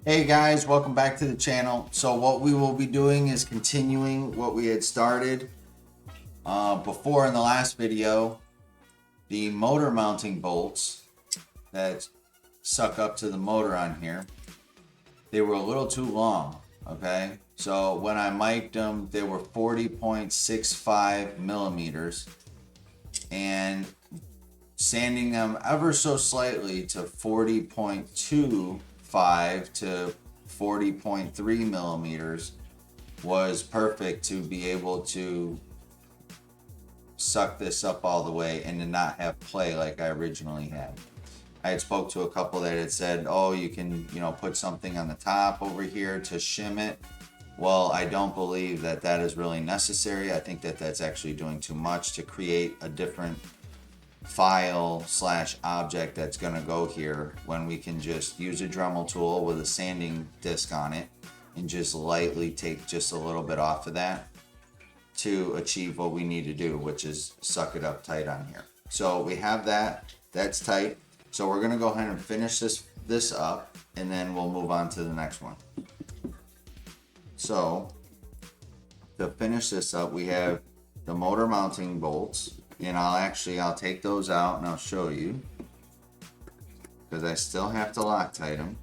Hey guys, welcome back to the channel. So what we will be doing is continuing what we had started before in the last video. The motor mounting bolts that suck up to the motor on here, they were a little too long, okay? So when I mic'd them, they were 40.65 millimeters, and sanding them ever so slightly to 40.25 to 40.3 millimeters was perfect to be able to suck this up all the way and to not have play like I originally had. I had spoke to a couple that had said, oh, you can, put something on the top over here to shim it. Well, I don't believe that that is really necessary. I think that that's actually doing too much to create a different file / object that's going to go here when we can just use a Dremel tool with a sanding disc on it and just lightly take just a little bit off of that to achieve what we need to do, which is suck it up tight on here. So we have that's tight. So we're going to go ahead and finish this up, and then we'll move on to the next one. So to finish this up, we have the motor mounting bolts. And I'll take those out and I'll show you, because I still have to Loctite them.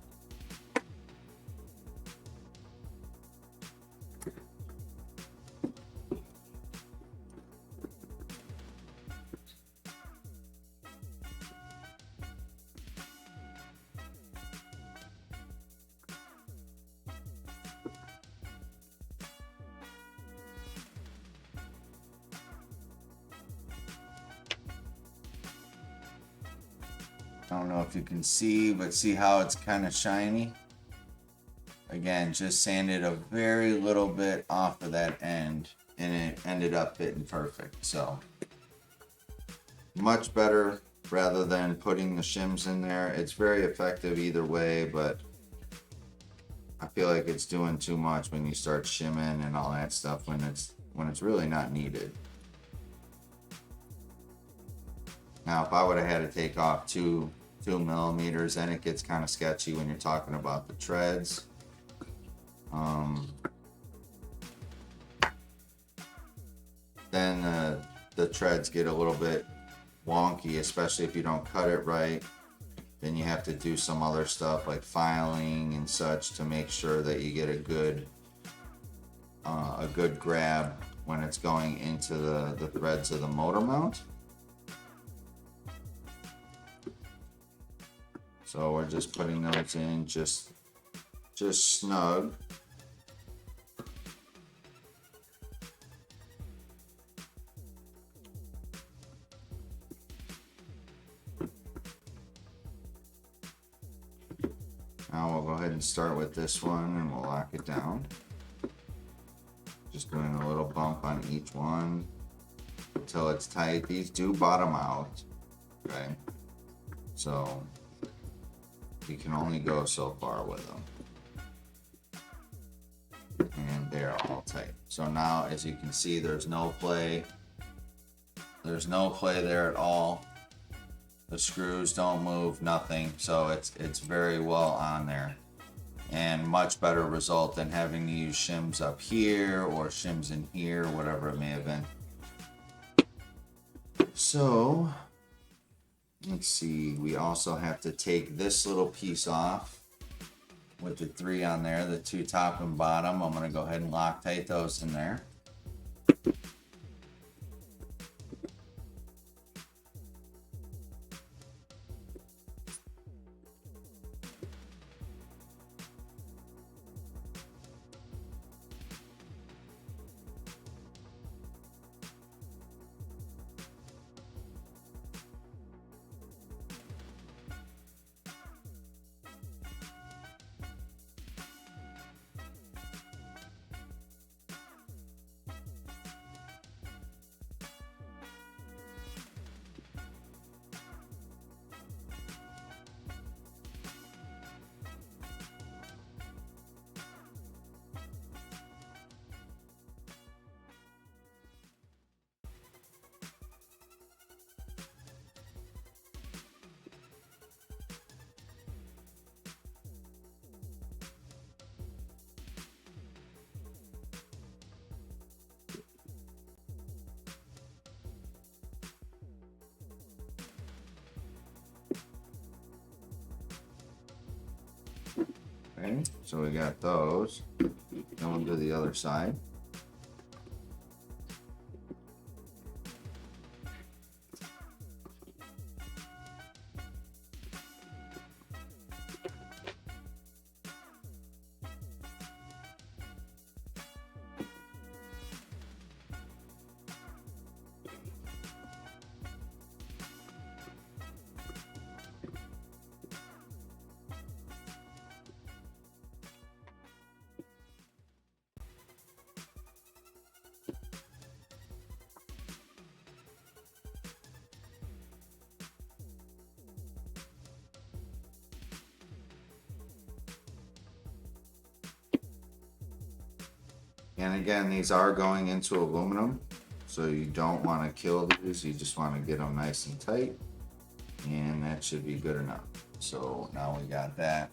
I don't know if you can see, but see how it's kind of shiny? Again, just sanded a very little bit off of that end, and it ended up fitting perfect. So much better rather than putting the shims in there. It's very effective either way, but I feel like it's doing too much when you start shimming and all that stuff when it's really not needed. Now, if I would have had to take off 2 millimeters, then it gets kind of sketchy when you're talking about the treads. Then the treads get a little bit wonky, especially if you don't cut it right. Then you have to do some other stuff like filing and such to make sure that you get a good grab when it's going into the threads of the motor mount. So we're just putting those in just snug. Now we'll go ahead and start with this one and we'll lock it down. Just doing a little bump on each one until it's tight. These do bottom out, okay? So you can only go so far with them. And they're all tight. So now, as you can see, there's no play. There's no play there at all. The screws don't move, nothing. So it's very well on there. And much better result than having to use shims up here or shims in here, whatever it may have been. So let's see, we also have to take this little piece off with the 3 on there, the 2 top and bottom. I'm going to go ahead and Loctite those in there. Okay, so we got those going to the other side. And again, these are going into aluminum, so you don't want to kill these, you just want to get them nice and tight, and that should be good enough. So now we got that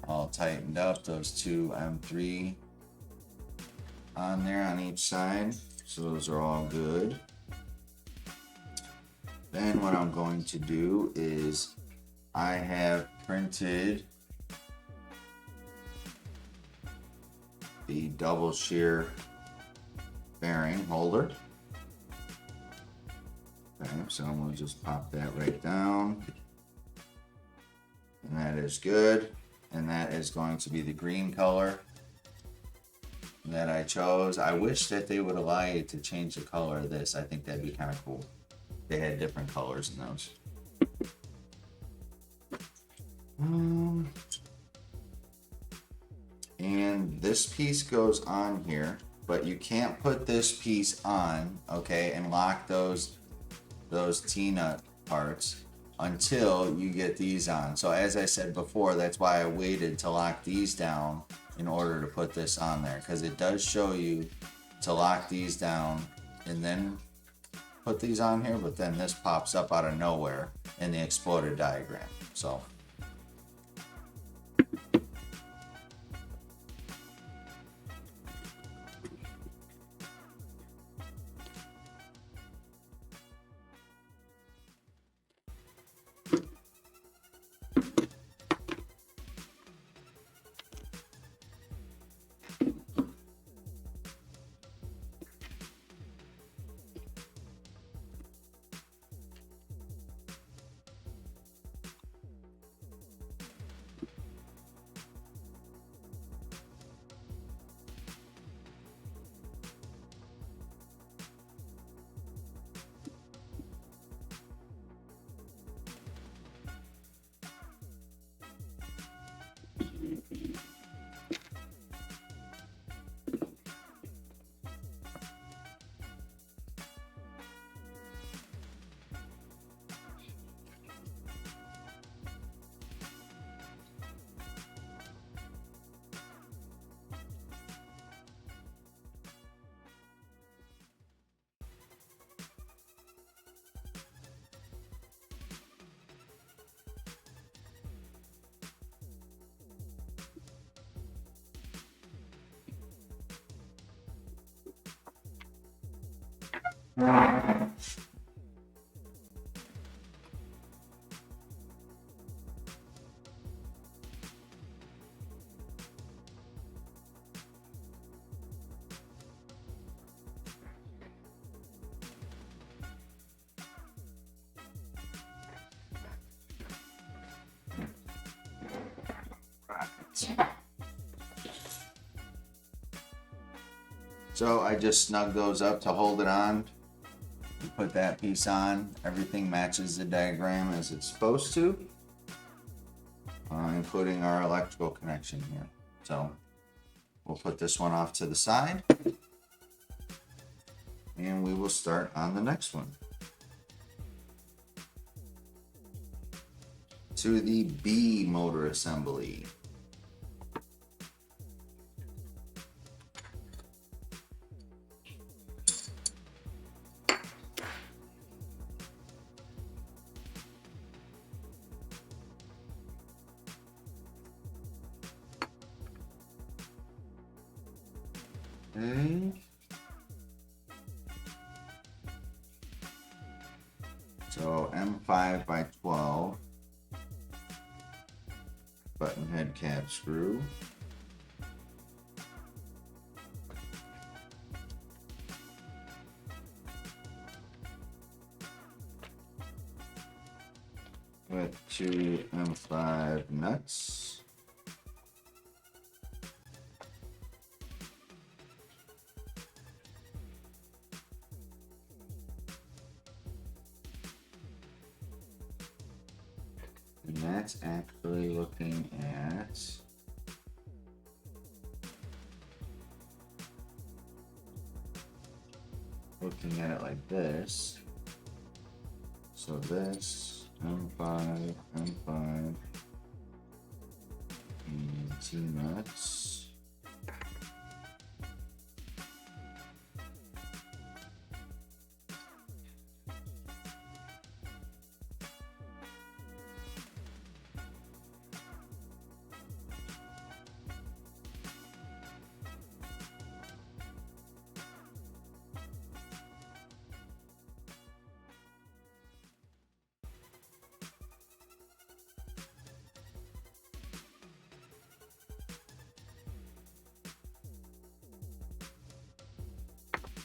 all tightened up, those two M3 on there on each side, so those are all good. Then what I'm going to do is I have printed the double shear bearing holder. Okay, so I'm gonna just pop that right down. And that is good. And that is going to be the green color that I chose. I wish that they would allow you to change the color of this. I think that'd be kind of cool. They had different colors in those. And this piece goes on here, but you can't put this piece on, okay, and lock those T-nut parts until you get these on. So as I said before, that's why I waited to lock these down in order to put this on there, because it does show you to lock these down and then put these on here, but then this pops up out of nowhere in the exploded diagram. So I just snug those up to hold it on. Put that piece on. Everything matches the diagram as it's supposed to, including our electrical connection here. So we'll put this one off to the side, and we will start on the next one. To the B motor assembly. Okay. So M5 by 12, but head cap screw. With 2 M5 nuts. And that's actually looking at it like this. So this M5, and T nuts.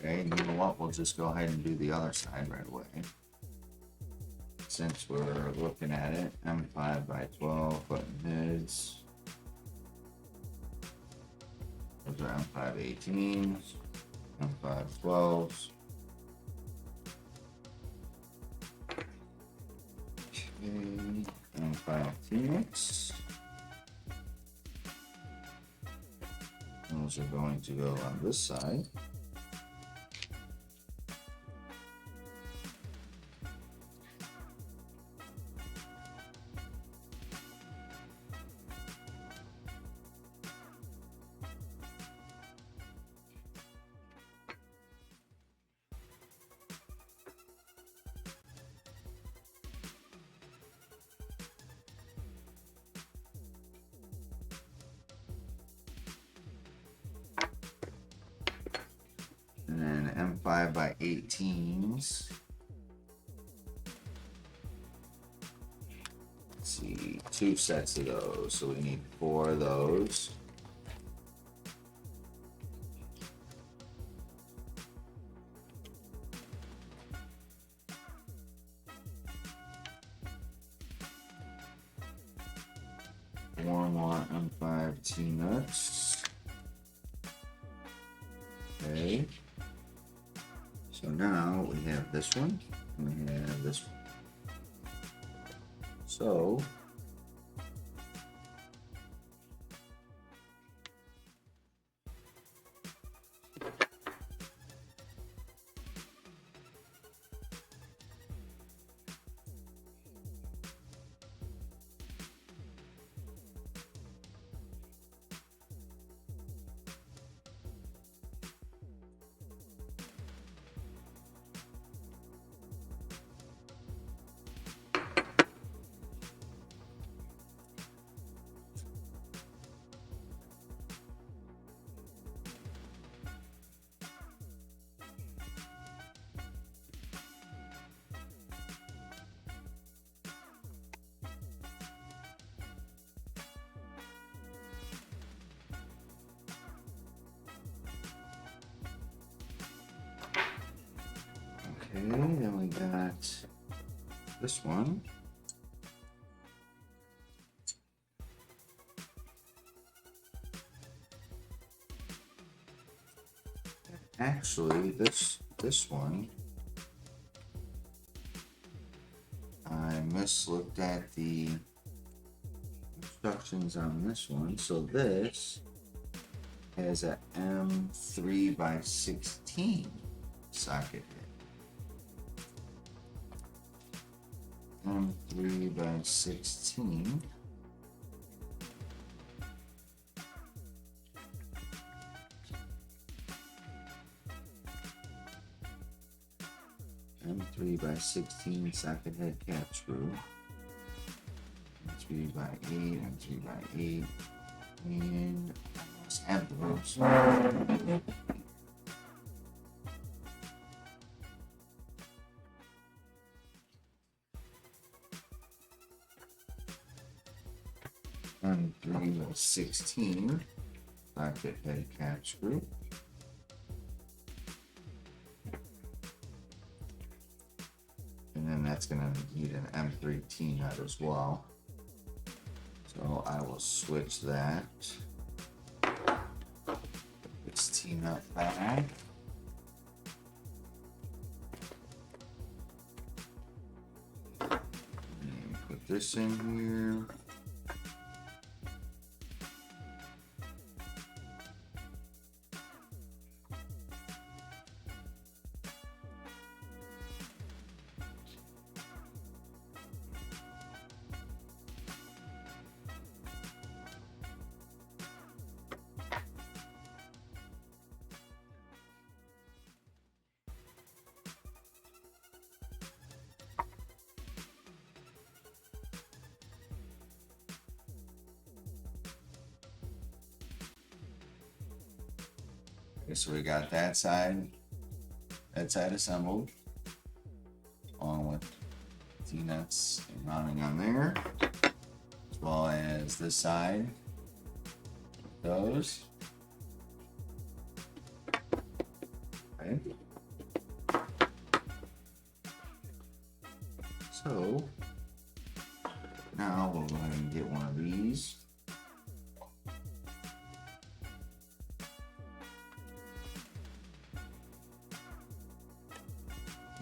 Okay, you know what? We'll just go ahead and do the other side right away. Since we're looking at it, M5 by 12 button heads. Those are M5 18s, M5 12s. Okay, M5 Phoenix. Those are going to go on this side. And then M5 by 18s. Let's see, 2 sets of those. So we need 4 of those. One more M5 T nuts. Okay. So now we have this one, and we have this one. So okay, then we got this one. Actually, this one, I mislooked at the instructions on this one. So this has a M3 by 16 socket head. M3 by 16. M3 by 16 socket head cap screw. M3 by 8, M3 by 8. And I must have the ropes. M3 angle 16 socket head cap screw. And then that's going to need an M3 T-nut as well. So I will switch that. Put this T-nut back. And put this in here. Okay, so we got that side assembled, along with T-nuts mounting on there, as well as this side, those. Okay. So now we'll go ahead and get one of these.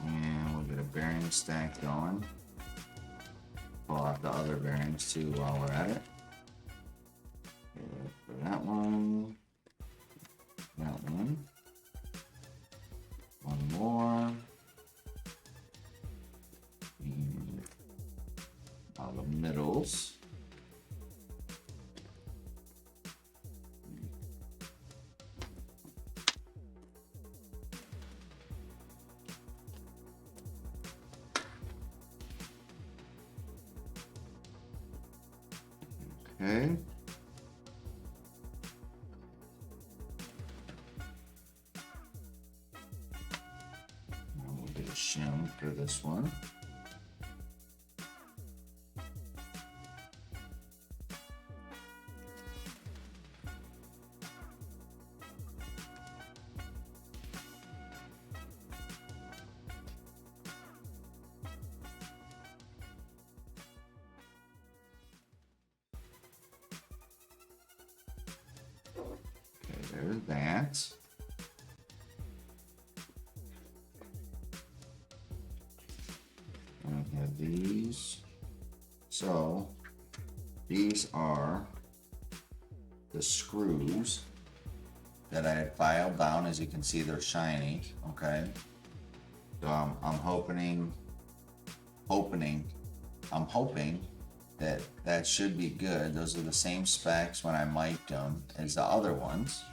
And we'll get a bearing stack going. Pull out the other bearings too while we're at it. For that one, one more. And all the middles. Okay. Now we'll get a shim for this one. There's that. And I have these. So these are the screws that I had filed down. As you can see, they're shiny. Okay. So I'm hoping that that should be good. Those are the same specs when I mic'd them as the other ones.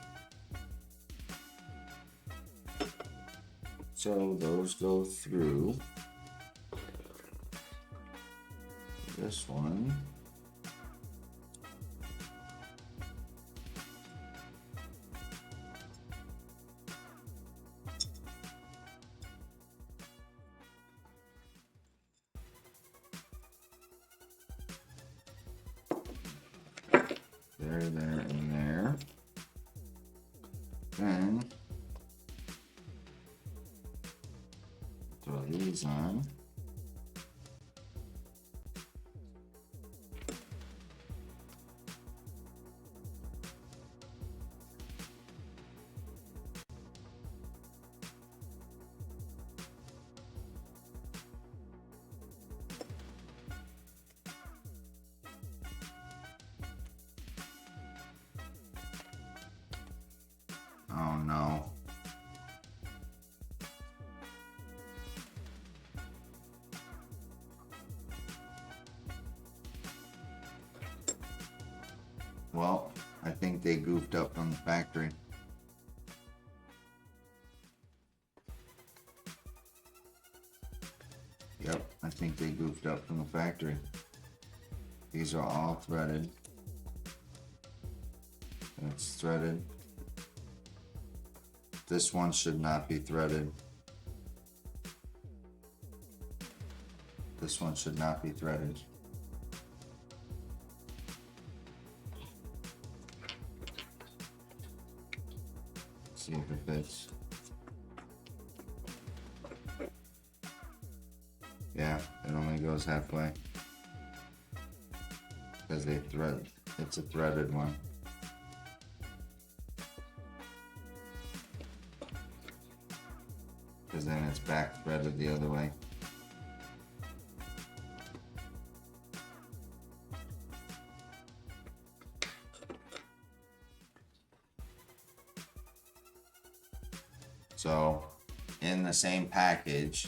So those go through this one. There, and there. Then throw these on. Oh no. Well, I think they goofed up from the factory. Yep, I think they goofed up from the factory. These are all threaded. It's threaded. This one should not be threaded. This one should not be threaded. See if it fits. Yeah, it only goes halfway. Because they thread, it's a threaded one. Because then it's back threaded the other way. So, in the same package,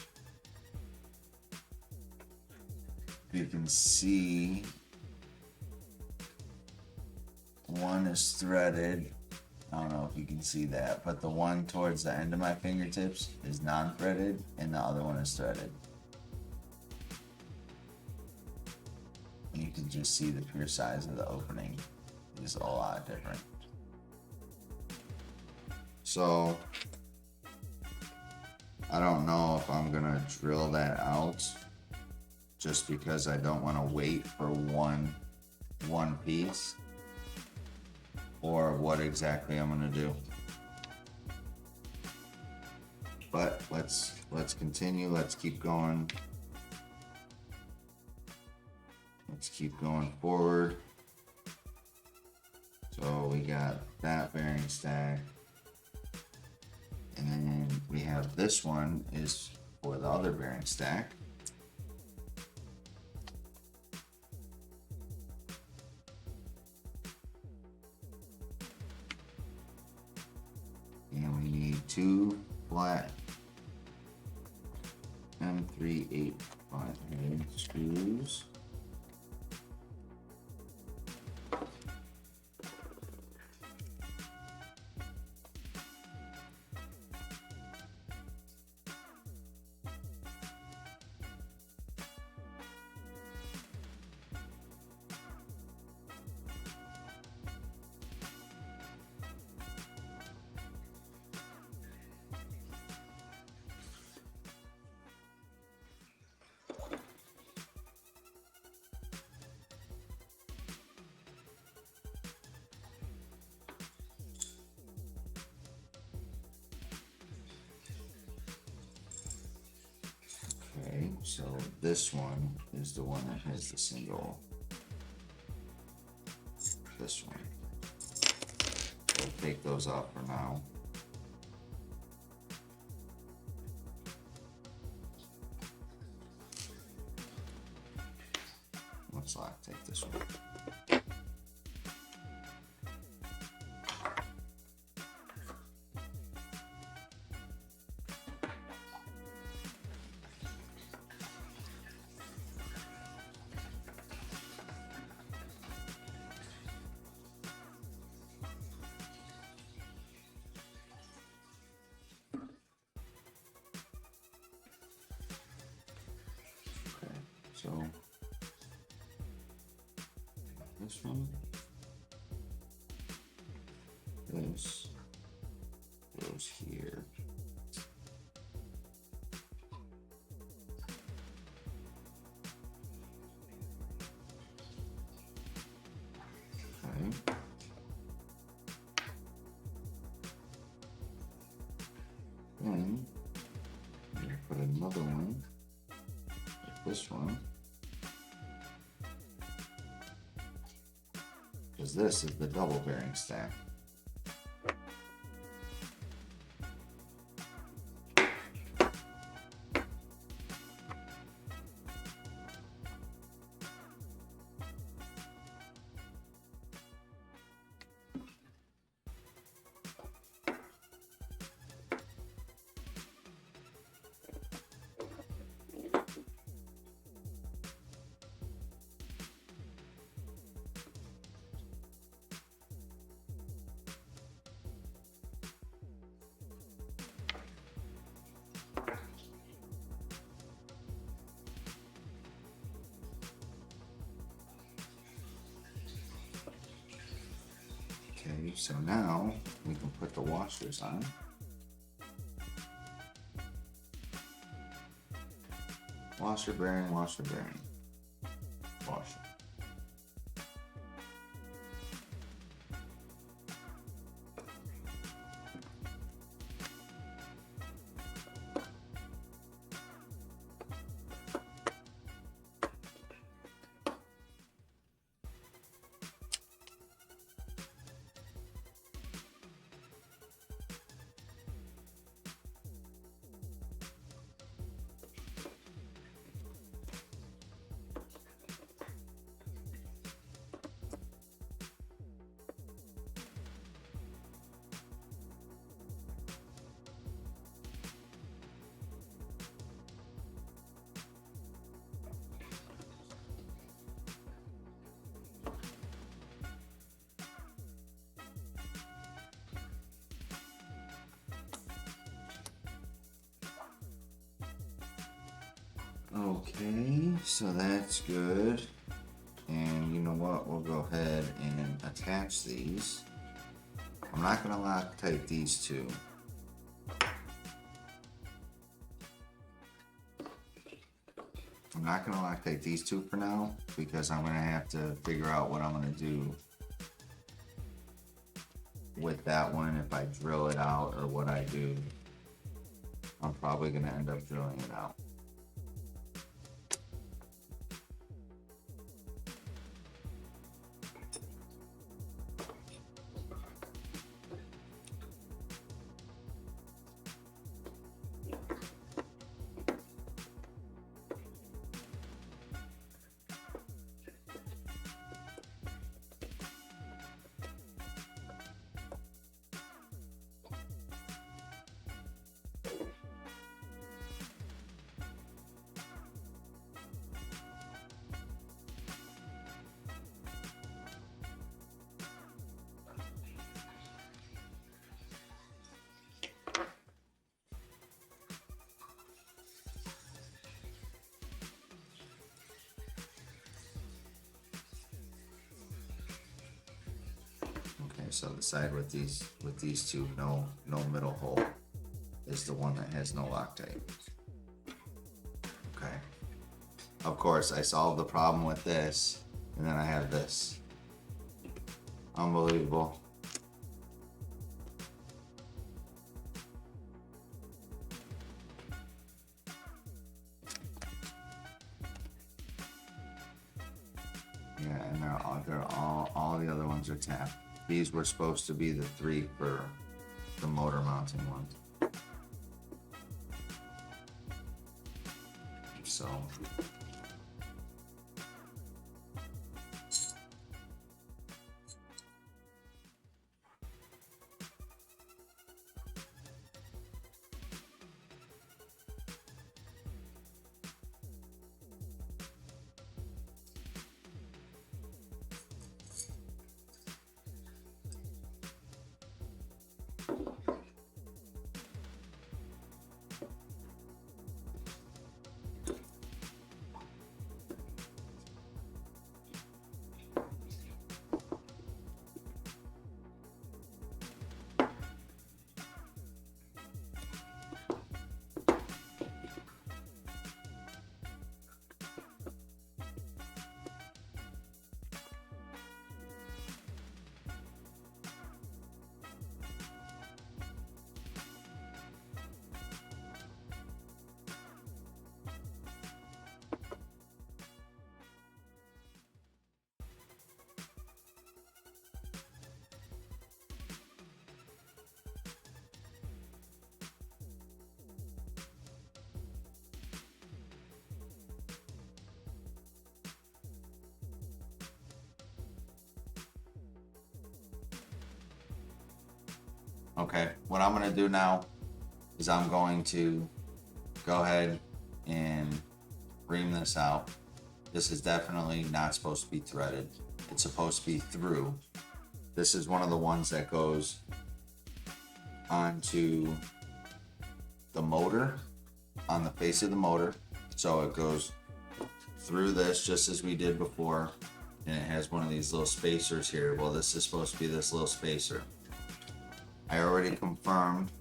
you can see one is threaded. I don't know if you can see that, but the one towards the end of my fingertips is non-threaded and the other one is threaded. And you can just see the pure size of the opening is a lot different. So I don't know if I'm gonna drill that out just because I don't want to wait for one piece, or what exactly I'm gonna do. But let's continue. Let's keep going. Let's keep going forward. So we got that bearing stack. And then we have this one is for the other bearing stack. And we need 2 flat M385 screws. Okay, so this one is the one that has the single. This one. We'll take those off for now. Let's take this one. So this one, this goes here. Okay. Then I'm gonna put another one, like this one. Because this is the double bearing stack. Okay, so now we can put the washers on. Washer bearing, washer bearing, washer. Okay, so that's good. And you know what? We'll go ahead and attach these. I'm not going to Loctite these two. I'm not going to Loctite these two for now because I'm going to have to figure out what I'm going to do with that one, if I drill it out or what I do. I'm probably going to end up drilling it out. Okay, so the side with these two, no middle hole, is the one that has no Loctite. Okay. Of course, I solved the problem with this, and then I have this. Unbelievable. Yeah, and all the other ones are tapped. These were supposed to be the 3 for the motor mounting ones. So okay, what I'm gonna do now is I'm going to go ahead and ream this out. This is definitely not supposed to be threaded. It's supposed to be through. This is one of the ones that goes onto the motor, on the face of the motor. So it goes through this just as we did before, and it has one of these little spacers here. Well, this is supposed to be this little spacer. I already confirmed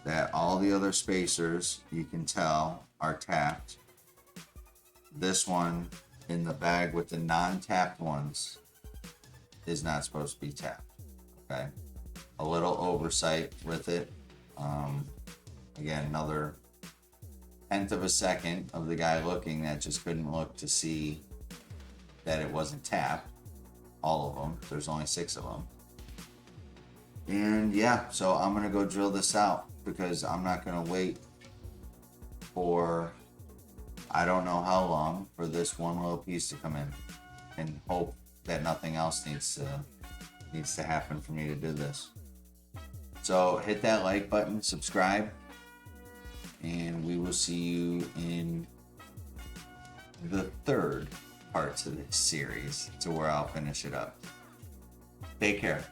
that all the other spacers, you can tell, are tapped. This one in the bag with the non-tapped ones is not supposed to be tapped. Okay, a little oversight with it. Again, another 1/10 of a second of the guy looking that just couldn't look to see that it wasn't tapped. All of them. There's only 6 of them. And yeah, so I'm gonna go drill this out because I'm not gonna wait for I don't know how long for this one little piece to come in, and hope that nothing else needs to happen for me to do this. So hit that like button, subscribe, and we will see you in the 3rd part to this series, to where I'll finish it up. Take care.